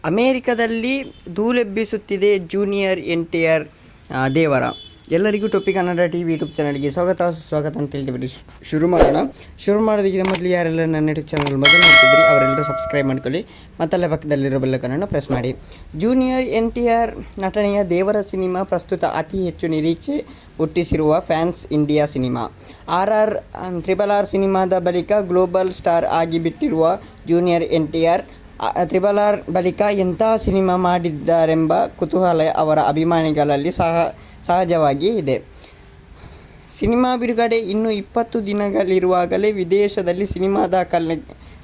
ಅಮೇರಿಕಾದಲ್ಲಿ ಧೂಳೆಬ್ಬಿಸುತ್ತಿದೆ junior NTR ದೇವರ. ಎಲ್ಲರಿಗೂ ಟೊಪ್ಪಿ ಕನ್ನಡ TV ಯೂಟ್ಯೂಬ್ ಚಾನಲ್ಗೆ ಸ್ವಾಗತ ಅಂತ ಹೇಳ್ತೀವಿ. ಶುರು ಮಾಡೋದಕ್ಕಿಂತ ಮೊದಲು ಯಾರೆಲ್ಲ ನನ್ನ ಯೂಟ್ಯೂಬ್ ಚಾನಲ್ ಮೊದಲು ನೋಡ್ತಿದ್ರಿ ಅವರೆಲ್ಲರೂ ಸಬ್ಸ್ಕ್ರೈಬ್ ಮಾಡ್ಕೊಳ್ಳಿ, ಮತ್ತಲ್ಲೇ ಪಕ್ಕದಲ್ಲಿರೋ ಬೆಲ್ಲೈಕನನ್ನು ಪ್ರೆಸ್ ಮಾಡಿ. ಜೂನಿಯರ್ NTR ನಟನೆಯ ದೇವರ ಸಿನಿಮಾ ಪ್ರಸ್ತುತ ಅತಿ ಹೆಚ್ಚು ನಿರೀಕ್ಷೆ ಹುಟ್ಟಿಸಿರುವ ಫ್ಯಾನ್ಸ್ ಇಂಡಿಯಾ ಸಿನಿಮಾ. RRR ಸಿನಿಮಾದ ಬಳಿಕ ಗ್ಲೋಬಲ್ ಸ್ಟಾರ್ ಆಗಿಬಿಟ್ಟಿರುವ ಜೂನಿಯರ್ NTR RRR ಬಳಿಕ ಎಂಥ ಸಿನಿಮಾ ಮಾಡಿದ್ದಾರೆಂಬ ಕುತೂಹಲ ಅವರ ಅಭಿಮಾನಿಗಳಲ್ಲಿ ಸಹಜವಾಗಿ ಇದೆ. ಸಿನಿಮಾ ಬಿಡುಗಡೆ ಇನ್ನು 20 ದಿನಗಳಿರುವಾಗಲೇ ವಿದೇಶದಲ್ಲಿ ಸಿನಿಮಾ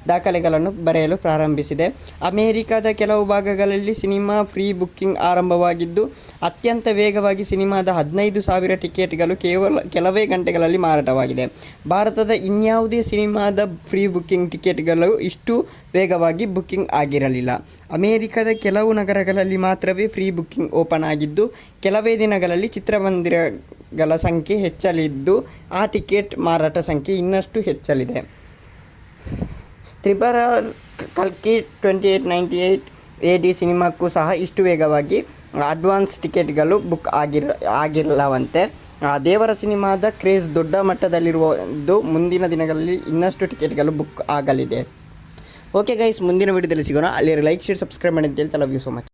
ದಾಖಲೆಗಳನ್ನು ಬರೆಯಲು ಪ್ರಾರಂಭಿಸಿದೆ. ಅಮೆರಿಕದ ಕೆಲವು ಭಾಗಗಳಲ್ಲಿ ಸಿನಿಮಾ ಪ್ರೀ ಬುಕ್ಕಿಂಗ್ ಆರಂಭವಾಗಿದ್ದು, ಅತ್ಯಂತ ವೇಗವಾಗಿ ಸಿನಿಮಾದ 15,000 ಟಿಕೆಟ್ಗಳು ಕೆಲವೇ ಗಂಟೆಗಳಲ್ಲಿ ಮಾರಾಟವಾಗಿದೆ. ಭಾರತದ ಇನ್ಯಾವುದೇ ಸಿನಿಮಾದ ಪ್ರೀ ಬುಕ್ಕಿಂಗ್ ಟಿಕೆಟ್ಗಳು ಇಷ್ಟು ವೇಗವಾಗಿ ಬುಕ್ಕಿಂಗ್ ಆಗಿರಲಿಲ್ಲ. ಅಮೆರಿಕದ ಕೆಲವು ನಗರಗಳಲ್ಲಿ ಮಾತ್ರವೇ ಪ್ರೀ ಬುಕ್ಕಿಂಗ್ ಓಪನ್ ಆಗಿದ್ದು, ಕೆಲವೇ ದಿನಗಳಲ್ಲಿ ಚಿತ್ರಮಂದಿರಗಳ ಸಂಖ್ಯೆ ಹೆಚ್ಚಲಿದ್ದು, ಆ ಟಿಕೆಟ್ ಮಾರಾಟ ಸಂಖ್ಯೆ ಇನ್ನಷ್ಟು ಹೆಚ್ಚಲಿದೆ. RRR ಕಲ್ಕಿ 2898 AD ಸಿನಿಮಾಕ್ಕೂ ಸಹ ಇಷ್ಟು ವೇಗವಾಗಿ ಅಡ್ವಾನ್ಸ್ ಟಿಕೆಟ್ಗಳು ಬುಕ್ ಆಗಿರಲವಂತೆ. ದೇವರ ಸಿನಿಮಾದ ಕ್ರೇಜ್ ದೊಡ್ಡ ಮಟ್ಟದಲ್ಲಿರುವುದು ಮುಂದಿನ ದಿನಗಳಲ್ಲಿ ಇನ್ನಷ್ಟು ಟಿಕೆಟ್ಗಳು ಬುಕ್ ಆಗಲಿದೆ. ಓಕೆ ಗೈಸ್, ಮುಂದಿನ ವಿಡಿಯೋದಲ್ಲಿ ಸಿಗೋಣ. ಅಲ್ಲಿ ಲೈಕ್, ಶೇರ್, ಸಬ್ಸ್ಕ್ರೈಬ್ ಮಾಡಿ ಅಂತ ಹೇಳ್ತಾ ಲವ್ ಯು ಸೊ ಮಚ್.